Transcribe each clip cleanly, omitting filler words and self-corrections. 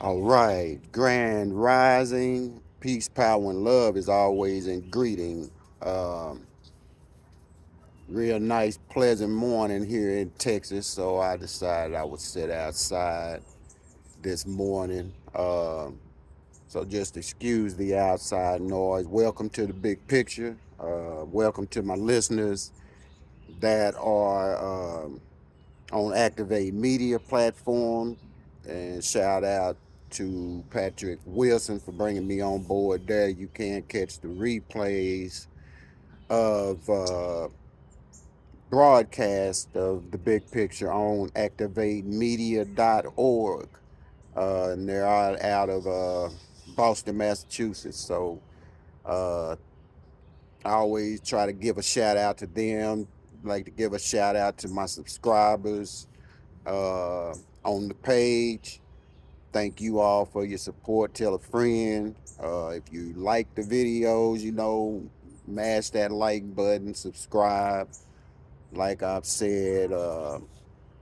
All right, grand rising, peace, power, and love is always in greeting. Um, Real nice, pleasant morning here in Texas, so I decided I would sit outside this morning. So just excuse the outside noise. Welcome to the big picture. Welcome to my listeners that are on Activate Media platform. And shout out to Patrick Wilson for bringing me on board there. You can catch the replays of broadcast of the big picture on activatemedia.org. And they're out of Boston, Massachusetts. So uh, I always try to give a shout out to them. Like to give a shout out to my subscribers on the page. Thank you all for your support. Tell a friend. If you like the videos, mash that like button, subscribe. Like I've said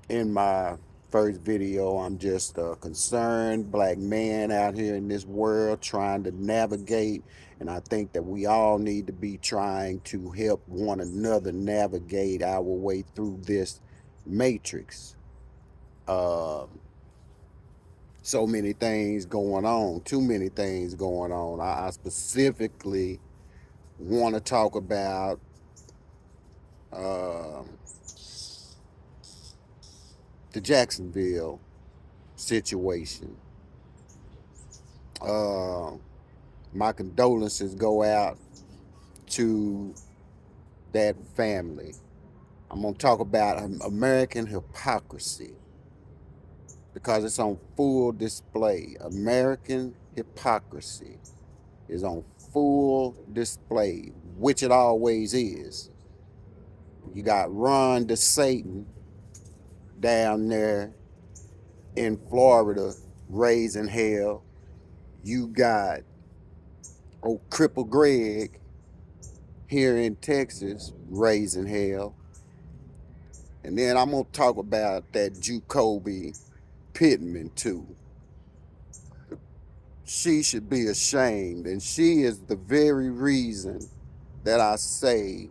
in my first video, I'm just a concerned black man out here in this world trying to navigate. And I think that we all need to be trying to help one another navigate our way through this matrix. Uh, so many things going on, too many things going on. I specifically want to talk about uh, the Jacksonville situation. Uh, my condolences go out to that family. I'm going to talk about American hypocrisy because it's on full display. American hypocrisy is on full display, which it always is. You got Ron DeSatan down there in Florida raising hell. You got Cripple Greg here in Texas raising hell. And then I'm going to talk about that Jacoby Pittman too. She should be ashamed. And she is the very reason that I say,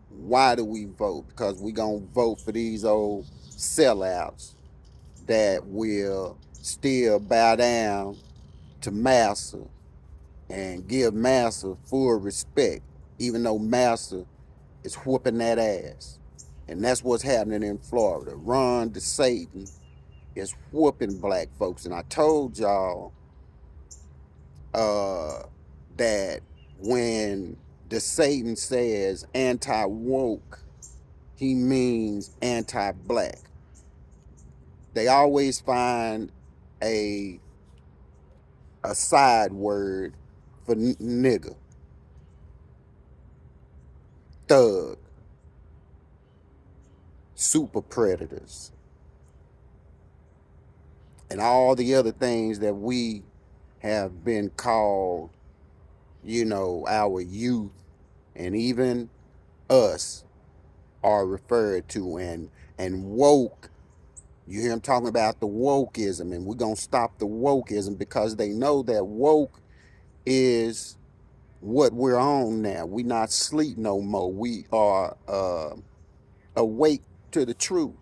why do we vote? Because we going to vote for these old sellouts that will still bow down to Massa and give Massa full respect, even though Massa is whooping that ass. And that's what's happening in Florida. Ron DeSatan is whooping black folks. And I told y'all uh, that when DeSatan says anti-woke, he means anti-black. They always find a a side word for nigger, thug, super predators, and all the other things that we have been called, our youth and even us are referred to. And woke, you hear them talking about the wokeism, and we're going to stop the wokeism because they know that woke is what we're on now. We not sleep no more. We are awake to the truth.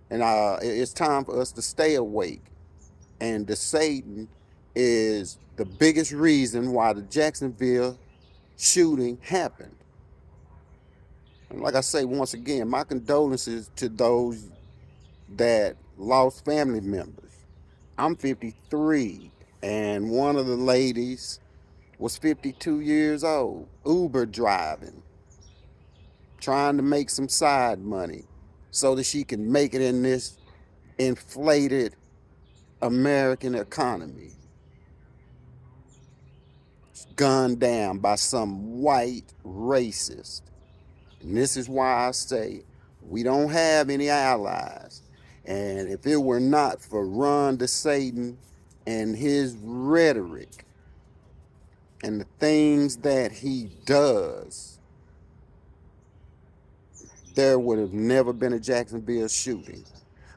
And it's time for us to stay awake. And the Satan is the biggest reason why the Jacksonville shooting happened. And like I say, once again, my condolences to those that lost family members. I'm 53, and one of the ladies was 52 years old, Uber driving, trying to make some side money so that she can make it in this inflated American economy. Gunned down by some white racist. And this is why I say we don't have any allies. And if it were not for Ron DeSatan and his rhetoric and the things that he does, there would have never been a Jacksonville shooting.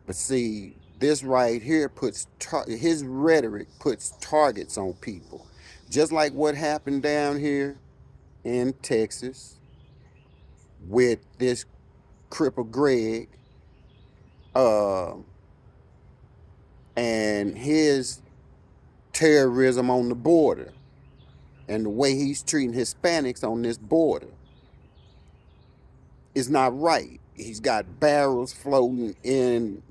But see, This right here puts his rhetoric puts targets on people, just like what happened down here in Texas with this cripple Greg, uh, and his terrorism on the border, and the way he's treating Hispanics on this border is not right. He's got barrels floating in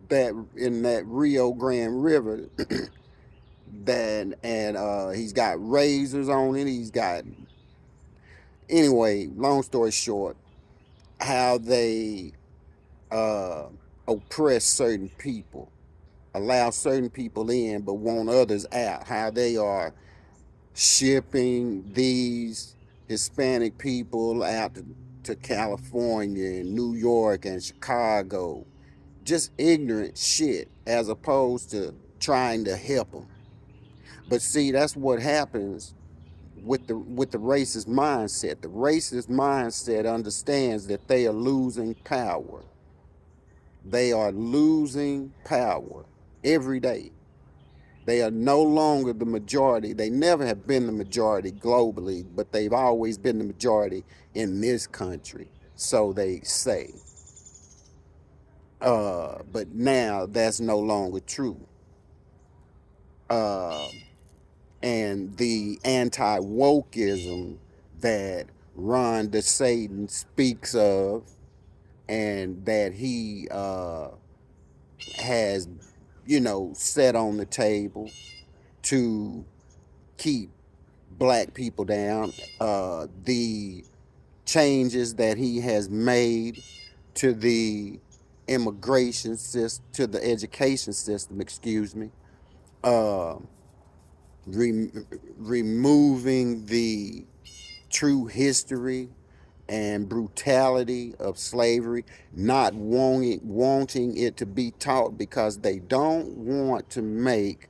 that Rio Grande River that, and he's got razors on it. He's got, anyway, long story short, how they uh, oppress certain people, allow certain people in but want others out, how they are shipping these Hispanic people out to California and New York and Chicago. Just ignorant shit as opposed to trying to help them. But see, that's what happens with the racist mindset. The racist mindset understands that they are losing power. They are losing power every day. They are no longer the majority. They never have been the majority globally, but they've always been the majority in this country. So they say. But now that's no longer true. Uh, and the anti-wokeism that Ron DeSatan speaks of, and that he has, set on the table to keep black people down, the changes that he has made to the immigration system, to the education system, excuse me, uh, re- removing the true history and brutality of slavery, not wanting it to be taught because they don't want to make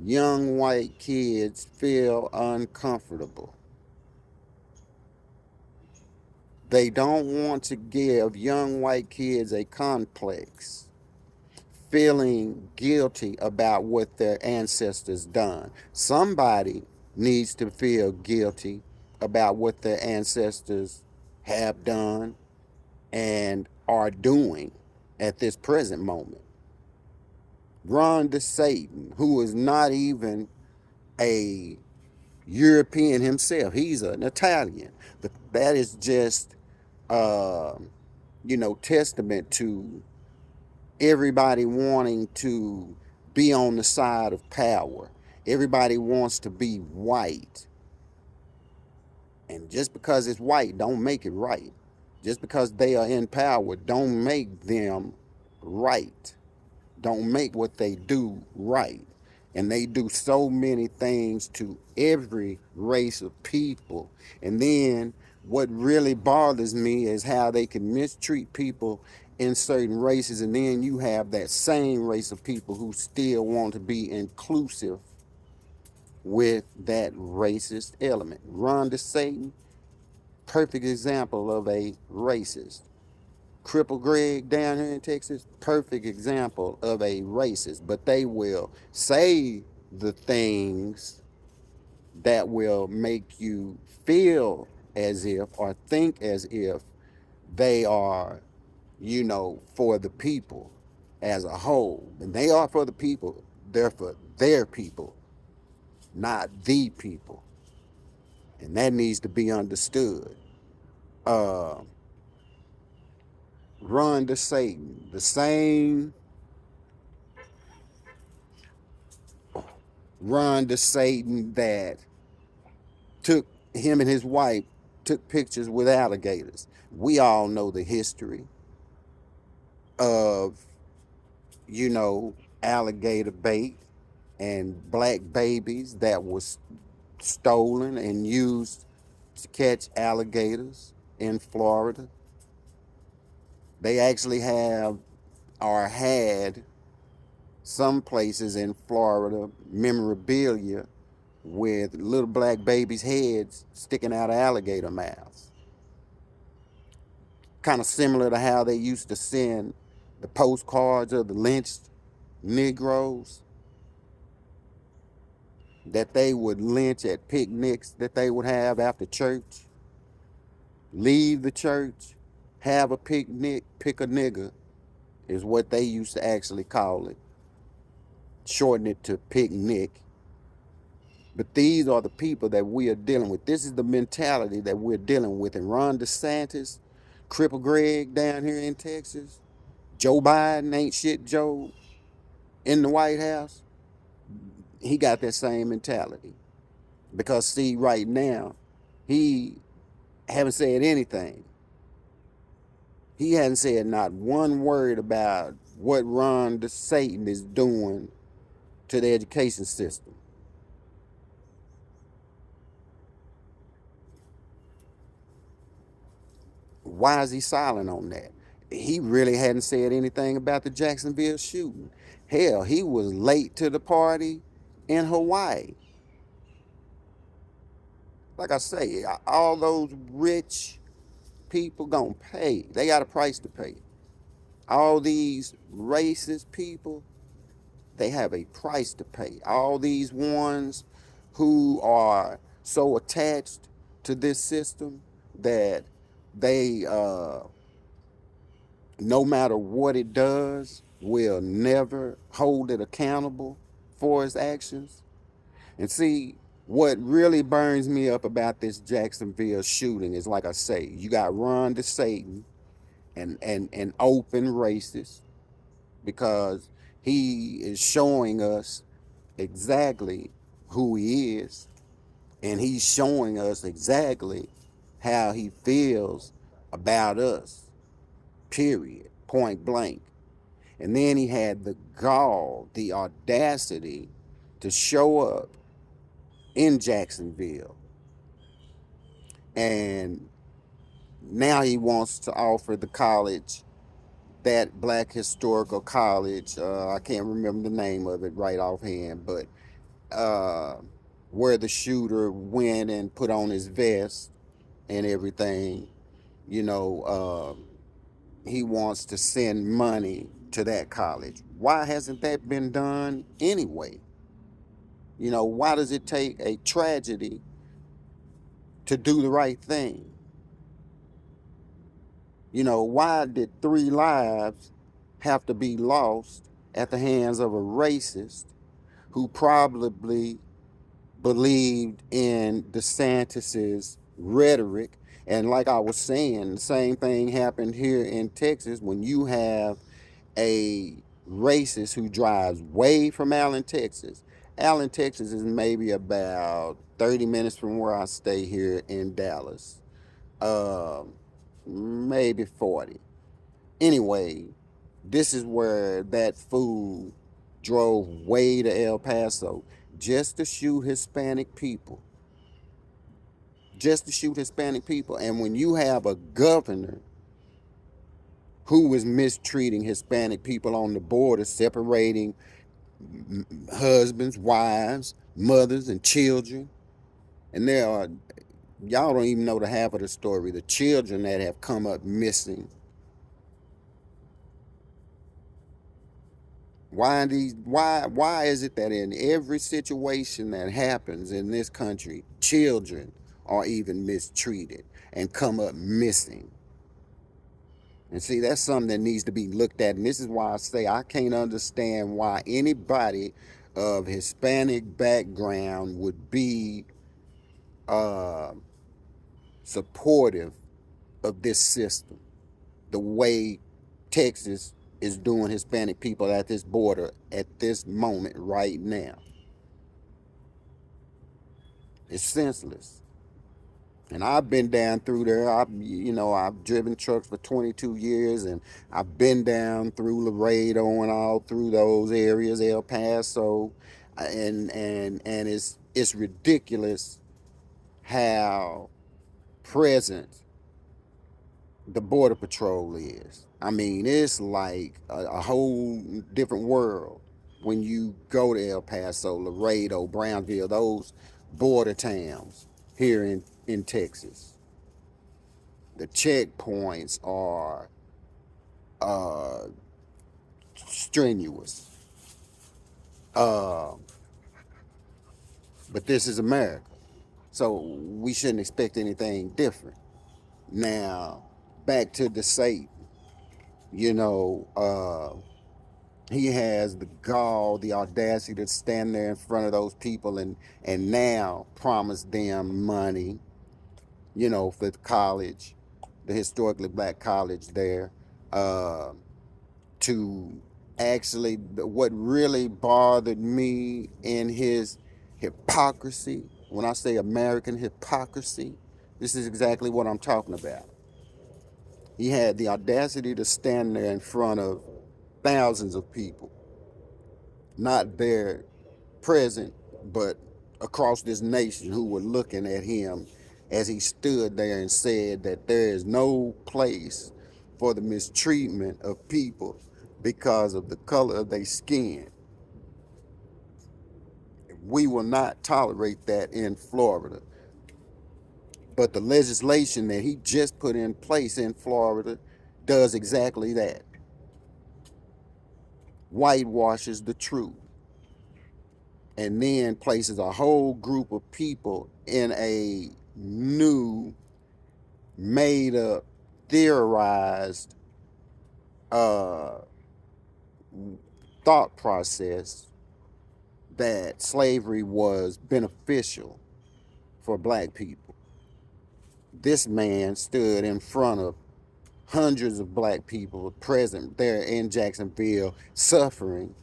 young white kids feel uncomfortable. They don't want to give young white kids a complex, feeling guilty about what their ancestors done. Somebody needs to feel guilty about what their ancestors have done and are doing at this present moment. Ron DeSatan, who is not even a European himself, he's an Italian, but that is just uh, testament to everybody wanting to be on the side of power. Everybody wants to be white. And just because it's white don't make it right. Just because they are in power don't make them right. Don't make what they do right. And they do so many things to every race of people. And then what really bothers me is how they can mistreat people in certain races, and then you have that same race of people who still want to be inclusive with that racist element. Ron DeSatan, perfect example of a racist. Cripple Greg down here in Texas, perfect example of a racist. But they will say the things that will make you feel as if, or think as if, they are, for the people as a whole. And they are for the people. They're for their people, not the people. And that needs to be understood. Uh, Run to Satan, the same Run to Satan that took him and his wife took pictures with alligators. We all know the history of, alligator bait and black babies that was stolen and used to catch alligators in Florida. They actually have or had some places in Florida memorabilia with little black babies' heads sticking out of alligator mouths. Kind of similar to how they used to send the postcards of the lynched Negroes that they would lynch at picnics that they would have after church, leave the church, have a picnic, pick a nigger, is what they used to actually call it, shorten it to picnic. But these are the people that we are dealing with. This is the mentality that we're dealing with. And Ron DeSantis, Cripple Greg down here in Texas, Joe Biden, ain't shit Joe in the White House, he got that same mentality. Because see, right now, he haven't said anything. He hasn't said not one word about what Ron DeSatan is doing to the education system. Why is he silent on that? He really hadn't said anything about the Jacksonville shooting. Hell, he was late to the party in Hawaii. Like I say, all those rich people gonna pay. They got a price to pay. All these racist people, they have a price to pay. All these ones who are so attached to this system that they no matter what it does, will never hold it accountable for its actions. And see, what really burns me up about this Jacksonville shooting is, like I say, you got Ron DeSatan and open racist, because he is showing us exactly who he is, and he's showing us exactly how he feels about us, period, point blank. And then he had the gall, the audacity to show up in Jacksonville. And now he wants to offer the college, that black historical college, I can't remember the name of it right offhand, but uh, where the shooter went and put on his vest and everything, you know, he wants to send money to that college. Why hasn't that been done anyway? You know, why does it take a tragedy to do the right thing? You know, why did 3 lives have to be lost at the hands of a racist who probably believed in DeSantis's rhetoric? And like I was saying, the same thing happened here in Texas when you have a racist who drives way from Allen, Texas. Allen, Texas is maybe about 30 minutes from where I stay here in Dallas. Uh, Maybe 40. Anyway, this is where that fool drove way to El Paso just to shoot Hispanic people. Just to shoot Hispanic people. And when you have a governor who is mistreating Hispanic people on the border, separating husbands, wives, mothers, and children, and there are, y'all don't even know the half of the story, the children that have come up missing. Why is it that in every situation that happens in this country, children are even mistreated and come up missing? And see, that's something that needs to be looked at. And this is why I say I can't understand why anybody of Hispanic background would be uh, supportive of this system, the way Texas is doing Hispanic people at this border at this moment right now. It's senseless. And I've been down through there. I've driven trucks for 22 years, and I've been down through Laredo and all through those areas, El Paso, and it's ridiculous how present the border patrol is. I mean, it's like a whole different world when you go to El Paso, Laredo, Brownsville, those border towns here in Texas. The checkpoints are uh, strenuous. Uh, but this is America. So we shouldn't expect anything different. Now, back to DeSatan. You know, he has the gall, the audacity to stand there in front of those people and now promise them money, for the college, the historically black college there, uh, to actually, what really bothered me in his hypocrisy, when I say American hypocrisy, this is exactly what I'm talking about. He had the audacity to stand there in front of thousands of people, not there present, but across this nation, who were looking at him as he stood there and said that there is no place for the mistreatment of people because of the color of their skin. We will not tolerate that in Florida. But the legislation that he just put in place in Florida does exactly that. Whitewashes the truth. And then places a whole group of people in a new, made up, theorized uh, thought process that slavery was beneficial for black people. This man stood in front of hundreds of black people present there in Jacksonville, suffering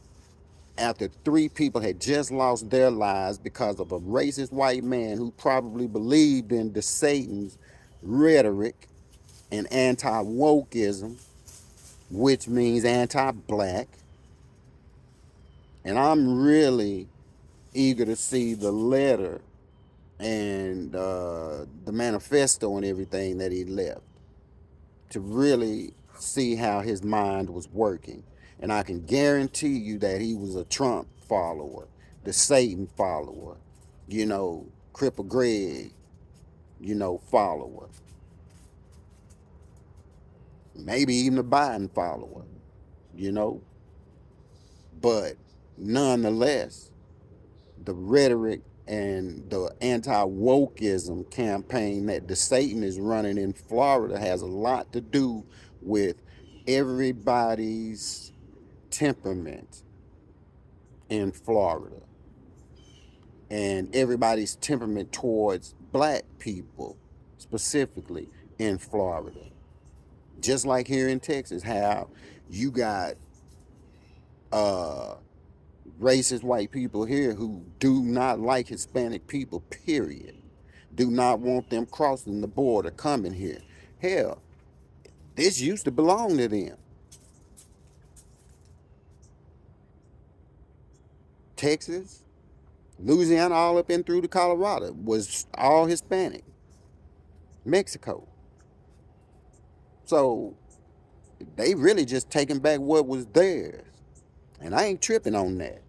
after 3 people had just lost their lives because of a racist white man who probably believed in DeSatan's rhetoric and anti-wokeism, which means anti-black. And I'm really eager to see the letter and the manifesto and everything that he left, to really see how his mind was working. And I can guarantee you that he was a Trump follower, the Satan follower, Cripple Greg, follower. Maybe even a Biden follower, you know. But nonetheless, the rhetoric and the anti-wokeism campaign that DeSatan is running in Florida has a lot to do with everybody's temperament in Florida and everybody's temperament towards black people specifically in Florida. Just like here in Texas, how you got uh, racist white people here who do not like Hispanic people, period. Do not want them crossing the border, coming here. Hell, this used to belong to them. Texas, Louisiana, all up in through to Colorado was all Hispanic. Mexico. So they really just taking back what was theirs. And I ain't tripping on that.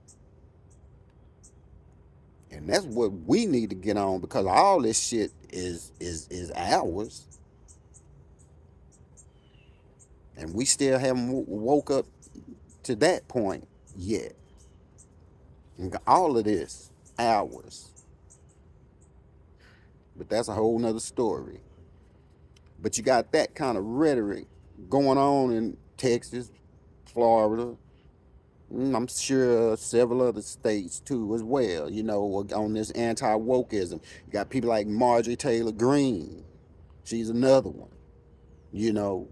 And that's what we need to get on, because all this shit is ours. And we still haven't woke up to that point yet. And all of this ours. But that's a whole nother story. But you got that kind of rhetoric going on in Texas, Florida, I'm sure several other states too as well, on this anti-wokeism. You got people like Marjorie Taylor Greene. She's another one, you know.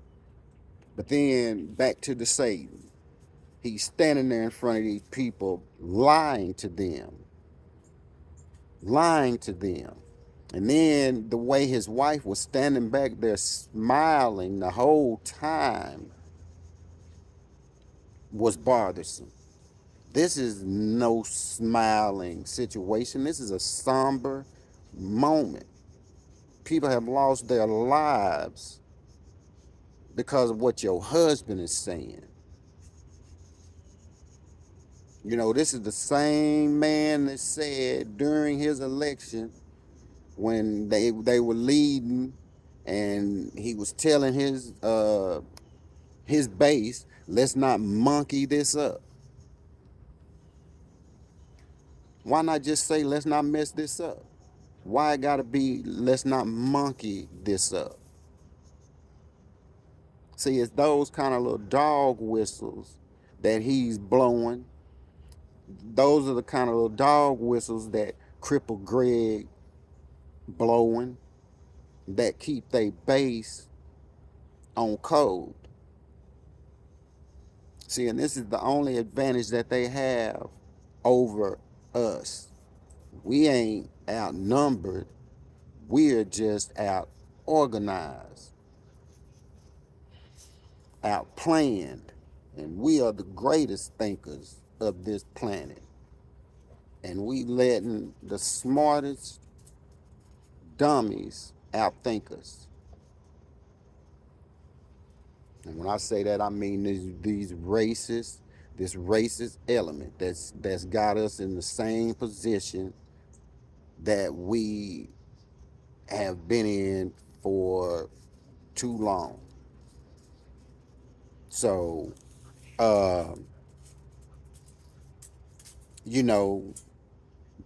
But then back to DeSatan. He's standing there in front of these people, lying to them. Lying to them. And then the way his wife was standing back there smiling the whole time was bothersome. This is no smiling situation. This is a somber moment. People have lost their lives because of what your husband is saying. This is the same man that said during his election, when they were leading and he was telling his base, let's not monkey this up. Why not just say, let's not mess this up? Why it gotta be, let's not monkey this up? See, it's those kind of little dog whistles that he's blowing. Those are the kind of little dog whistles that Cripple Greg blowing, that keep they base on code. See, and this is the only advantage that they have over us. We ain't outnumbered. We're just out organized, out planned, and we are the greatest thinkers of this planet. And we letting the smartest dummies outthink us. And when I say that, I mean these racist, this racist element that's got us in the same position that we have been in for too long. So, you know,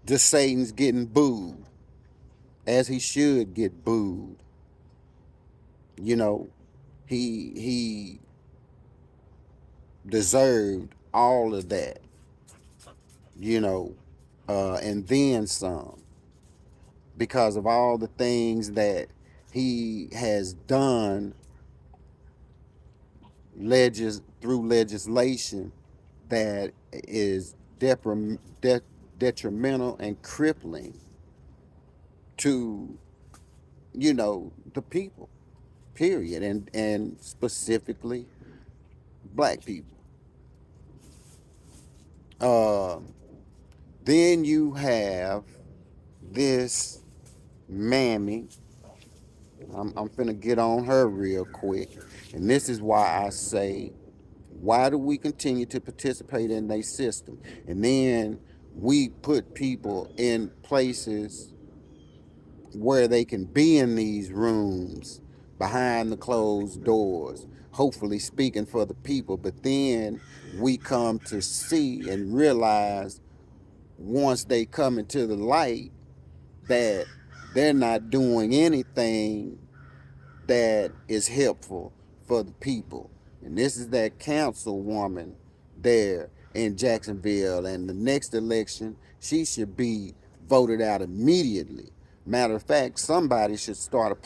DeSatan's getting booed, as he should get booed. You know, he deserved all of that. You know, and then some, because of all the things that he has done through legislation that is detrimental and crippling to, you know, the people, period, and specifically black people. Uh, then you have this Mammie. I'm finna get on her real quick. And this is why I say, why do we continue to participate in their system? And then we put people in places where they can be in these rooms behind the closed doors, hopefully speaking for the people. But then we come to see and realize, once they come into the light, that they're not doing anything that is helpful for the people. And this is that councilwoman there in Jacksonville. And the next election, she should be voted out immediately. Matter of fact, somebody should start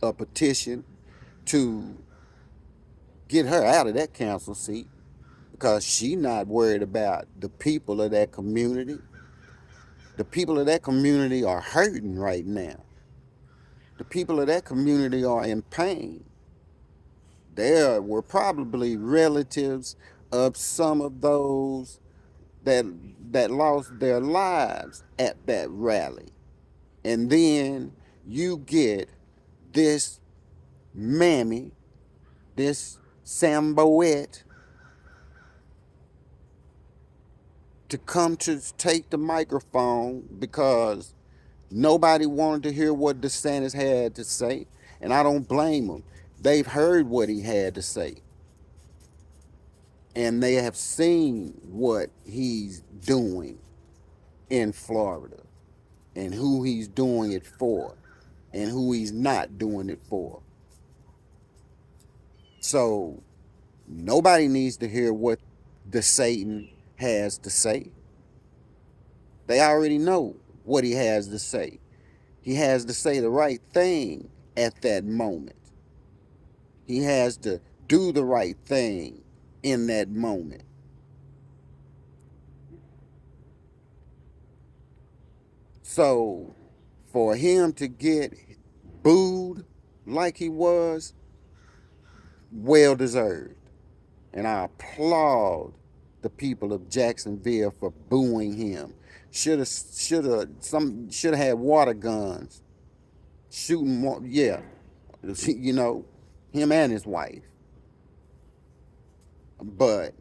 a petition to get her out of that council seat, because she not worried about the people of that community. The people of that community are hurting right now. The people of that community are in pain. There were probably relatives of some of those that lost their lives at that rally. And then you get this Mammie, this Samboette, to come to take the microphone because nobody wanted to hear what DeSantis had to say. And I don't blame them. They've heard what he had to say. And they have seen what he's doing in Florida, and who he's doing it for, and who he's not doing it for. So nobody needs to hear what DeSatan has to say. They already know what he has to say. He has to say the right thing at that moment. He has to do the right thing in that moment. So for him to get booed like he was, well deserved. And I applaud the people of Jacksonville for booing him. Should have had water guns shooting more, yeah, you know, him and his wife. But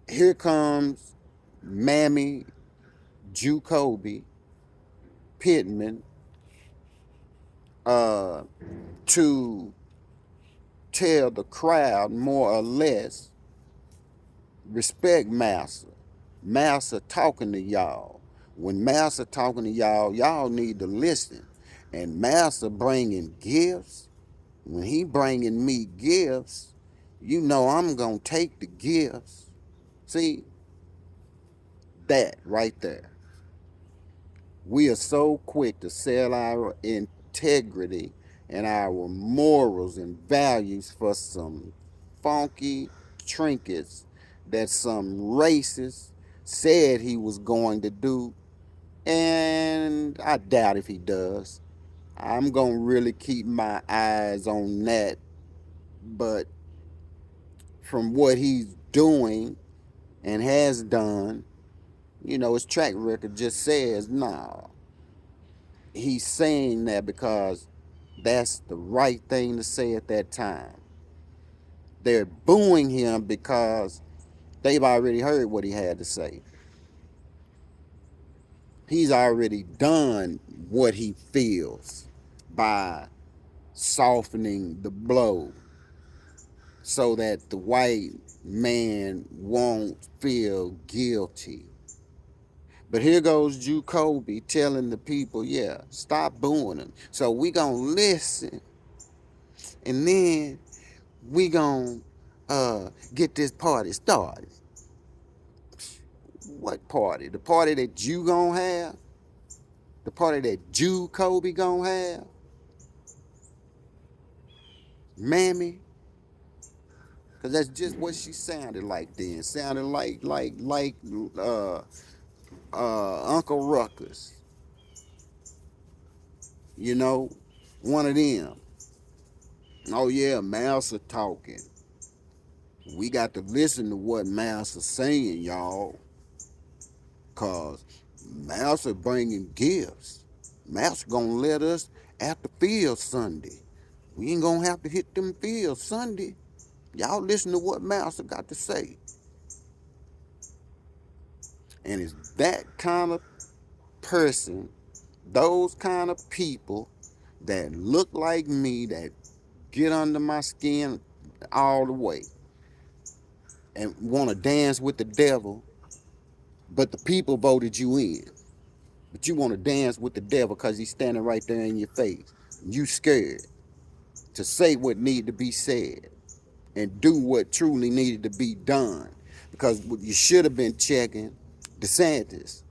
here comes Mammie Jacoby Pittman to tell the crowd, more or less, respect Master. Master talking to y'all. When Master talking to y'all, y'all need to listen. And Master bringing gifts. When he bringing me gifts, you know I'm gonna take the gifts. See, that right there. We are so quick to sell our integrity and our morals and values for some funky trinkets that some racist said he was going to do. And I doubt if he does. I'm going to really keep my eyes on that. But from what he's doing and has done, you know, his track record just says, nah, he's saying that because that's the right thing to say at that time. They're booing him because they've already heard what he had to say. He's already done what he feels by softening the blow so that the white man won't feel guilty. But here goes Jacoby telling the people, yeah, stop booing him. So we gonna listen, and then we gonna get this party started. What party? The party that you gonna have? The party that Jacoby gonna have? Mammie? Cause that's just what she sounded like then. Sounded like Uncle Ruckus. You know, one of them. Oh yeah, Mouse are talking. We got to listen to what Mouse is saying, y'all. Cause Mouse are bringing gifts. Mouse gonna let us at the field Sunday. We ain't gonna have to hit them fields Sunday. Y'all listen to what Mouse got to say. And it's that kind of person, those kind of people that look like me, that get under my skin all the way and want to dance with the devil, but the people voted you in. But you want to dance with the devil because he's standing right there in your face. You scared to say what need to be said and do what truly needed to be done. Because you should have been checking DeSantis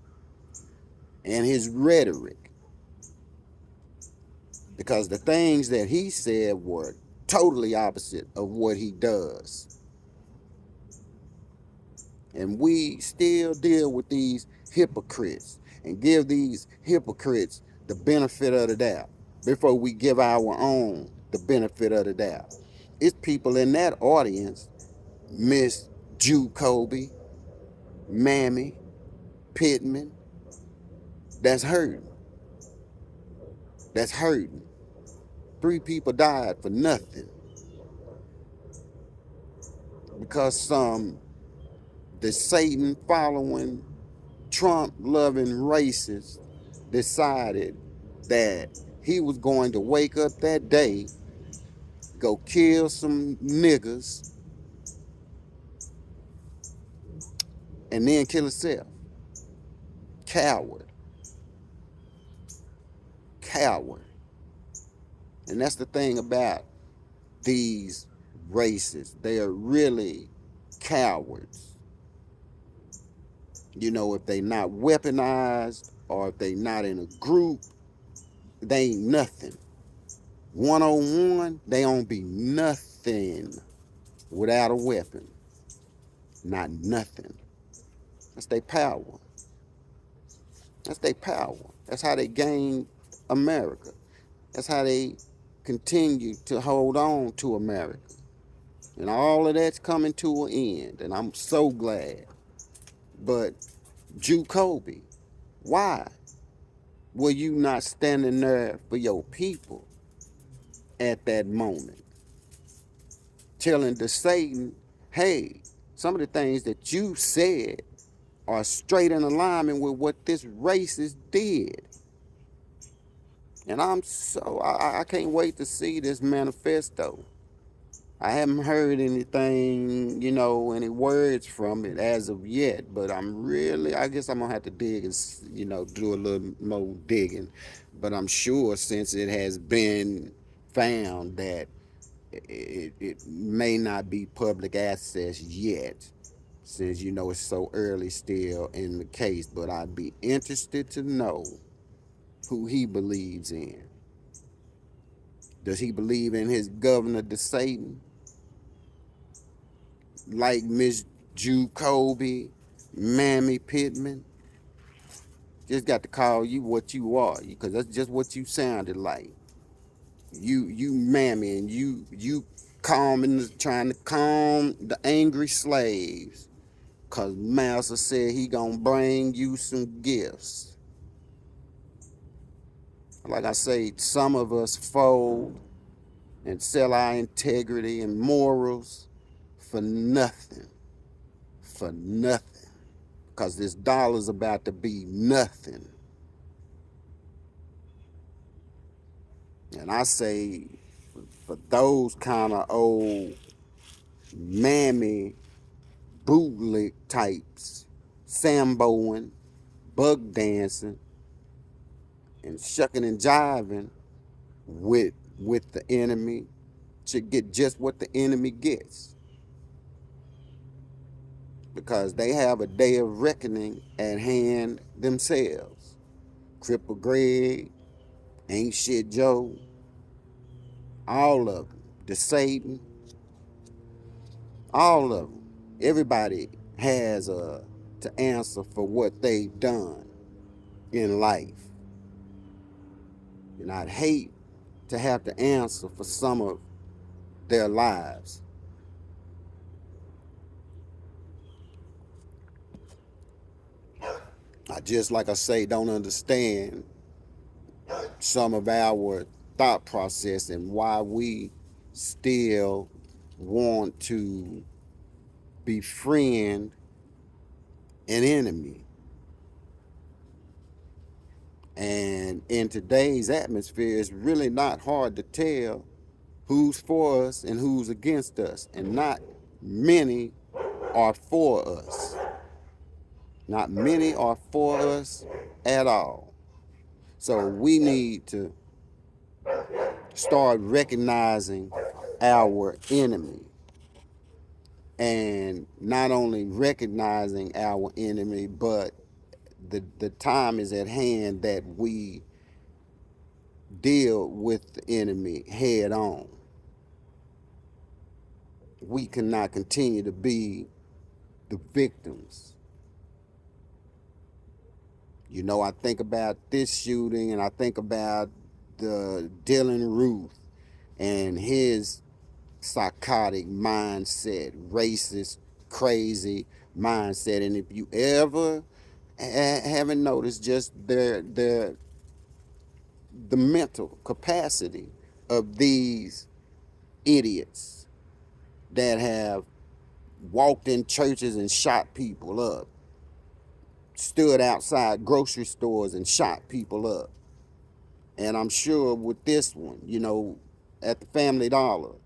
and his rhetoric. Because the things that he said were totally opposite of what he does. And we still deal with these hypocrites and give these hypocrites the benefit of the doubt before we give our own the benefit of the doubt. It's people in that audience, Miss Jacoby, Mammie, Pittman, that's hurting. That's hurting. 3 people died for nothing. Because some DeSatan following, Trump loving racist decided that he was going to wake up that day, go kill some niggas, and then kill himself. Coward. Coward. And that's the thing about these racists. They are really cowards. You know, if they not weaponized or if they not in a group, they ain't nothing. 101, they don't be nothing without a weapon. Not nothing. That's their power. That's their power. That's how they gain America. That's how they continue to hold on to America. And all of that's coming to an end. And I'm so glad. But Jacoby, why were you not standing there for your people at that moment? Telling DeSatan, hey, some of the things that you said are straight in alignment with what this racist did. And I can't wait to see this manifesto. I haven't heard anything, any words from it as of yet, but I guess I'm gonna have to dig and, do a little more digging. But I'm sure since it has been found that it may not be public access yet, since, it's so early still in the case. But I'd be interested to know who he believes in. Does he believe in his governor, DeSatan? Like Miss Jacoby, Mammie, Pittman? Just got to call you what you are, because that's just what you sounded like. You Mammie, and you trying to calm the angry slaves, cause Master said he gonna bring you some gifts. Like I say, some of us fold and sell our integrity and morals for nothing. For nothing. Because this dollar's about to be nothing. And I say, for those kind of old mammy bootlick types, samboing, bug dancing, and shucking and jiving with the enemy, should get just what the enemy gets. Because they have a day of reckoning at hand themselves. Cripple Greg, Ain't Shit Joe, all of them. DeSatan, all of them. Everybody has to answer for what they've done in life. And I'd hate to have to answer for some of their lives. I just, like I say, don't understand some of our thought process and why we still want to befriend an enemy. And in today's atmosphere, it's really not hard to tell who's for us and who's against us. And not many are for us. Not many are for us at all. So we need to start recognizing our enemy. And not only recognizing our enemy, but the time is at hand that we deal with the enemy head on. We cannot continue to be the victims. I think about this shooting, and I think about the Dylan Ruth and his psychotic mindset, racist, crazy mindset. And if you ever haven't noticed just the mental capacity of these idiots that have walked in churches and shot people up, stood outside grocery stores and shot people up. And I'm sure with this one, at the Family Dollar,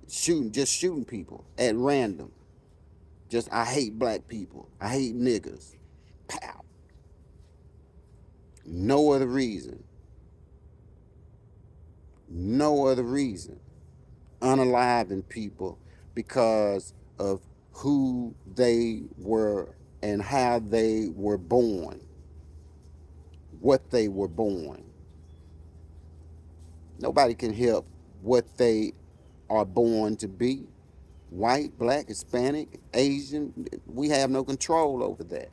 shooting people at random. Just, I hate black people. I hate niggers. Pow. No other reason. No other reason. Unaliving people because of who they were and how they were born. What they were born. Nobody can help what they are born to be. White, black, Hispanic, Asian, we have no control over that.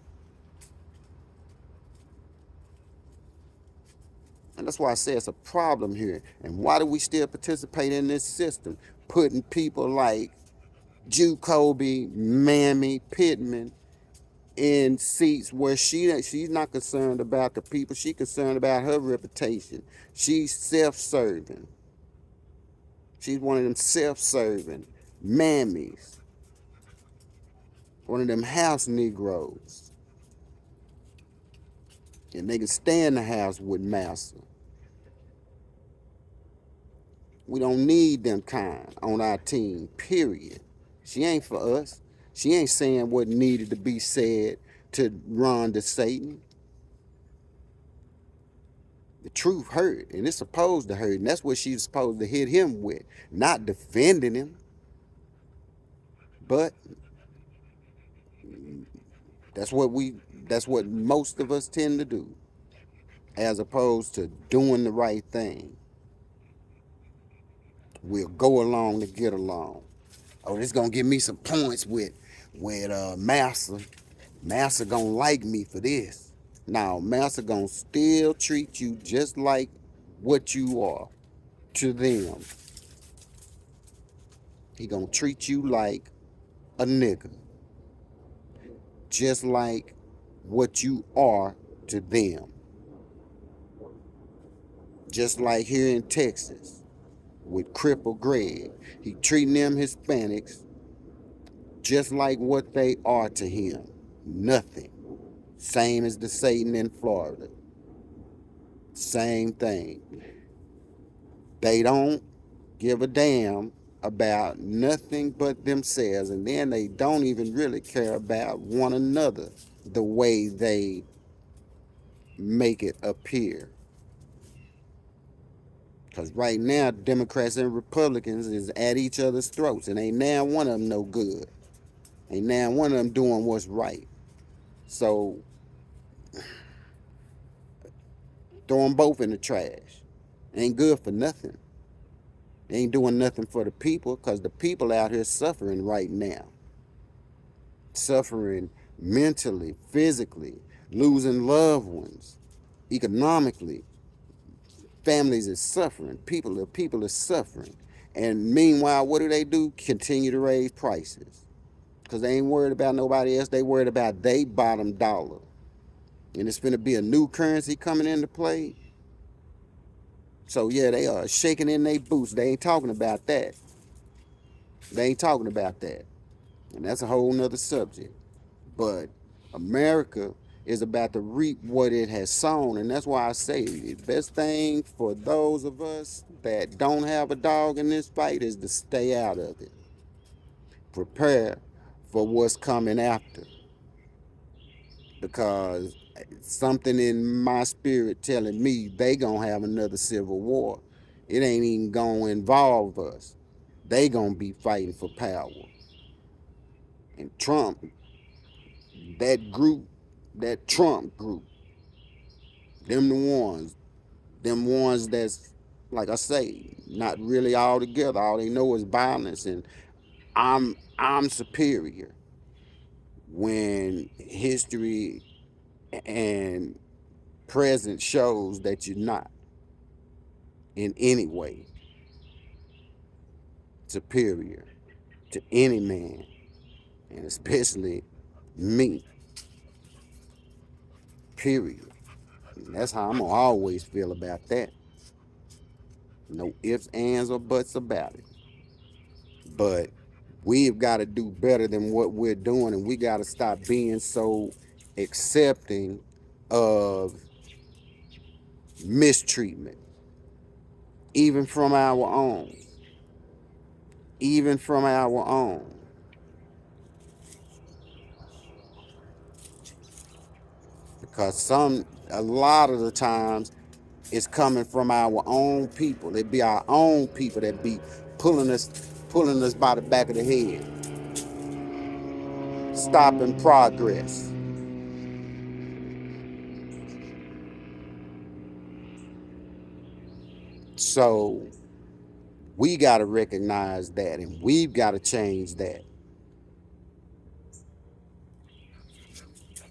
And that's why I say it's a problem here. And why do we still participate in this system? Putting people like Jacoby, Mammie, Pittman in seats where she's not concerned about the people. She's concerned about her reputation. She's self-serving. She's one of them self-serving mammies. One of them house Negroes. And they can stay in the house with master. We don't need them kind on our team, period. She ain't for us. She ain't saying what needed to be said to run DeSatan. The truth hurt, and it's supposed to hurt, and that's what she's supposed to hit him with, not defending him. But that's what most of us tend to do, as opposed to doing the right thing. We'll go along to get along. Oh, this gonna give me some points with Massa. Massa gonna like me for this. Now, Massa gonna still treat you just like what you are to them. He gonna treat you like a nigga, just like what you are to them. Just like here in Texas with Cripple Greg, he treating them Hispanics just like what they are to him. Nothing. Same as DeSatan in Florida. Same thing. They don't give a damn about nothing but themselves, and then they don't even really care about one another the way they make it appear. Because right now, Democrats and Republicans is at each other's throats, and ain't now one of them no good. Ain't now one of them doing what's right. So, throw them both in the trash. Ain't good for nothing. They ain't doing nothing for the people, because the people out here suffering right now. Suffering mentally, physically, losing loved ones, economically. Families is suffering. People are suffering. And meanwhile, what do? Continue to raise prices. Because they ain't worried about nobody else. They worried about they bottom dollar. And it's going to be a new currency coming into play. So, yeah, they are shaking in their boots. They ain't talking about that. They ain't talking about that. And that's a whole nother subject. But America is about to reap what it has sown. And that's why I say the best thing for those of us that don't have a dog in this fight is to stay out of it. Prepare for what's coming after. Because something in my spirit telling me they gonna have another civil war. It ain't even gonna involve us. They gonna be fighting for power. And Trump, that Trump group, them ones that's, like I say, not really all together. All they know is violence, and I'm superior, when history and present shows that you're not in any way superior to any man, and especially me, period. And that's how I'm gonna always feel about that. No ifs, ands, or buts about it. But we've got to do better than what we're doing, and we got to stop being so accepting of mistreatment, even from our own. Even from our own. Because a lot of the times, it's coming from our own people. It be our own people that be pulling us by the back of the head, stopping progress. So we got to recognize that, and we've got to change that,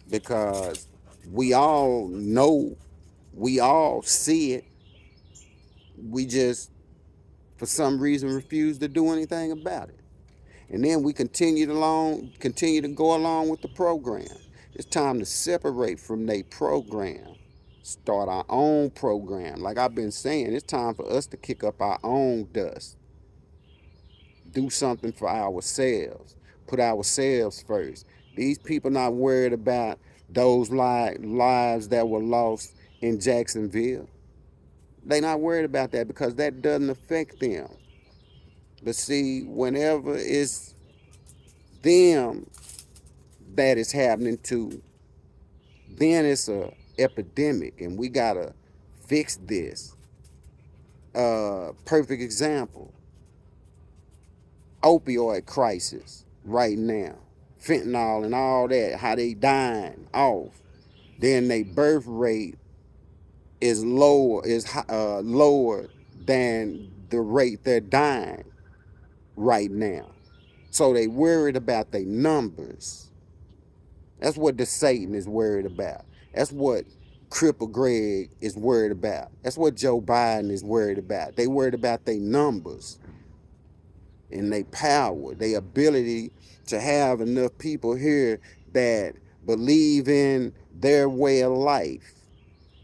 because we all know, we all see it. We just, for some reason, refuse to do anything about it. And then we continue to go along with the program. It's time to separate from their program. Start our own program. Like I've been saying, it's time for us to kick up our own dust. Do something for ourselves. Put ourselves first. These people not worried about those lives that were lost in Jacksonville. They not worried about that because that doesn't affect them. But see, whenever it's them that is happening to, then it's a epidemic, and we gotta fix this. Perfect example: opioid crisis right now, fentanyl and all that. How they dying off. Then their birth rate is lower than the rate they're dying right now. So they worried about their numbers. That's what DeSatan is worried about. That's what Cripple Greg is worried about. That's what Joe Biden is worried about. They worried about their numbers and their power, their ability to have enough people here that believe in their way of life,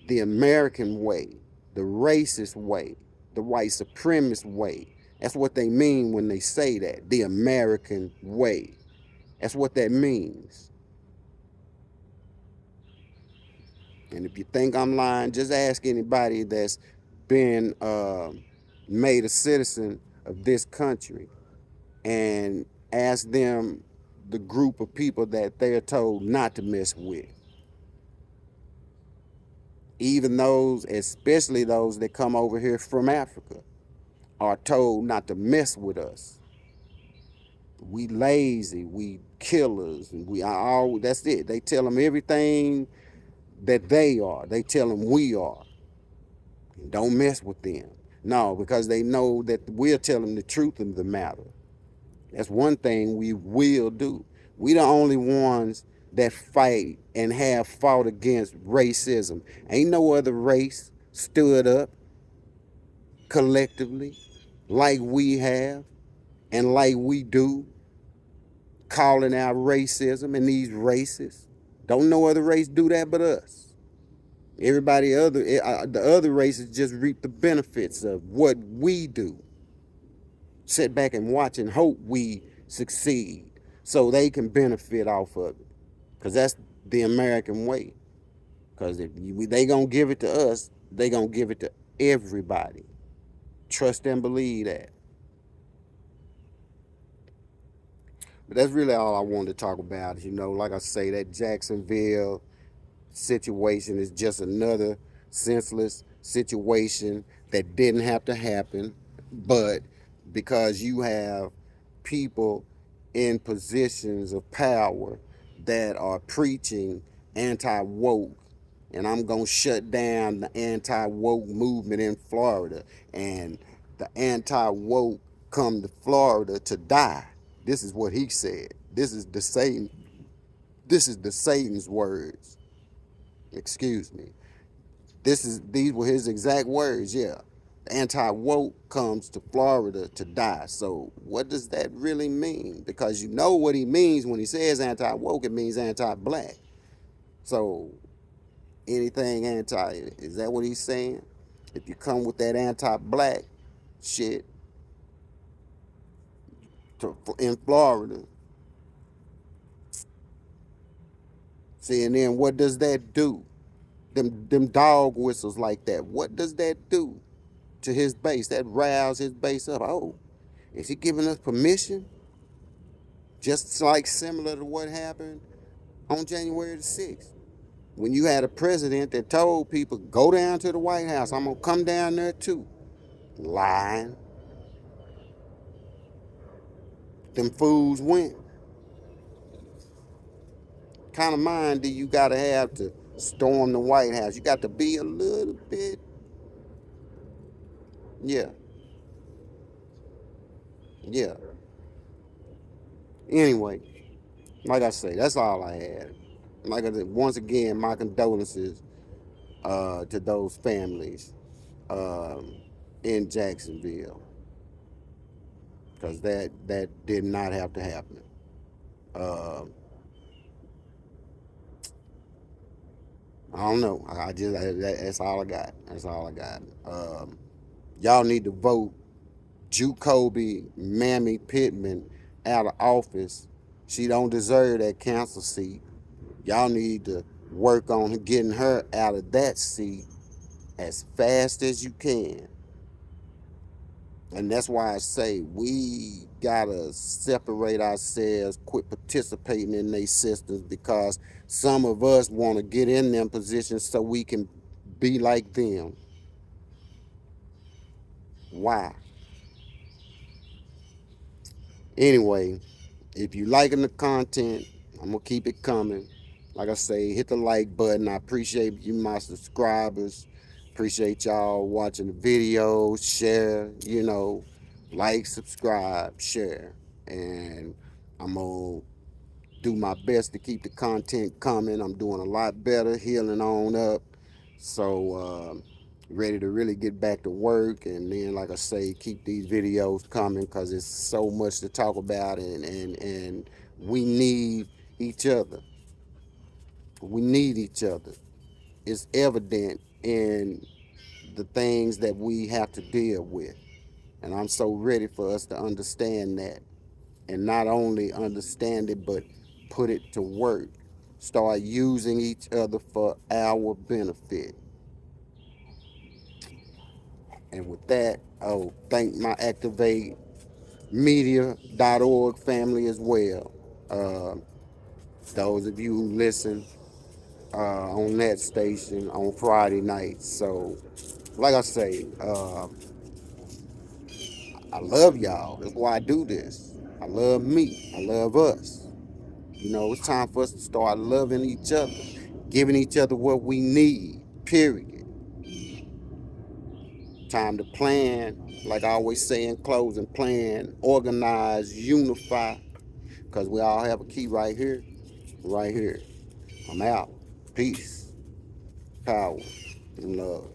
the American way, the racist way, the white supremacist way. That's what they mean when they say that, the American way. That's what that means. And if you think I'm lying, just ask anybody that's been made a citizen of this country and ask them the group of people that they're told not to mess with. Even those, especially those that come over here from Africa, are told not to mess with us. We lazy, we killers, and we are all, that's it. They tell them everything that they are. They tell them we are. Don't mess with them. No, because they know that we'll tell them the truth of the matter. That's one thing we will do. We the only ones that fight and have fought against racism. Ain't no other race stood up collectively like we have and like we do, calling out racism and these racists. Don't no other race do that but us. Everybody the other races just reap the benefits of what we do. Sit back and watch and hope we succeed so they can benefit off of it. Because that's the American way. Because if they going to give it to us, they going to give it to everybody. Trust and believe that. But that's really all I wanted to talk about. You know, like I say, that Jacksonville situation is just another senseless situation that didn't have to happen, but because you have people in positions of power that are preaching anti-woke, and I'm going to shut down the anti-woke movement in Florida, and the anti-woke come to Florida to die. This is what he said. This is DeSatan's words. Excuse me. These were his exact words, yeah. Anti-woke comes to Florida to die. So what does that really mean? Because you know what he means when he says anti-woke, it means anti-black. So anything is that what he's saying? If you come with that anti-black shit in Florida, see, and then what does that do? Them dog whistles like that, what does that do to his base? That riles his base up. Oh, is he giving us permission? Just like similar to what happened on January the 6th. When you had a president that told people, go down to the White House. I'm going to come down there too. Lying. Them fools went. What kind of mind do you got to have to storm the White House? You got to be a little bit, yeah. Yeah. Anyway, like I say, that's all I had. Like I said, once again, my condolences to those families in Jacksonville, because that did not have to happen. Uh, I don't know. That's all I got. That's all I got. Y'all need to vote Jacoby Mammie Pittman out of office. She don't deserve that council seat. Y'all need to work on getting her out of that seat as fast as you can. And that's why I say we gotta separate ourselves, quit participating in these systems, because some of us want to get in them positions so we can be like them. Why? Anyway, if you liking the content, I'm gonna keep it coming. Like I say, hit the like button. I appreciate you, my subscribers. Appreciate y'all watching the videos. Share, like, subscribe, share. And I'm gonna do my best to keep the content coming. I'm doing a lot better, healing on up. So ready to really get back to work, and then, like I say, keep these videos coming, because it's so much to talk about, and we need each other. We need each other. It's evident in the things that we have to deal with, and I'm so ready for us to understand that, and not only understand it, but put it to work. Start using each other for our benefit. And with that, I'll thank my activatemedia.org family as well. Uh, those of you who listen on that station on Friday nights. So, like I say, I love y'all. That's why I do this. I love me. I love us. It's time for us to start loving each other, giving each other what we need, period. Time to plan, like I always say in closing, plan, organize, unify, because we all have a key right here, right here. I'm out. Peace, power, and love.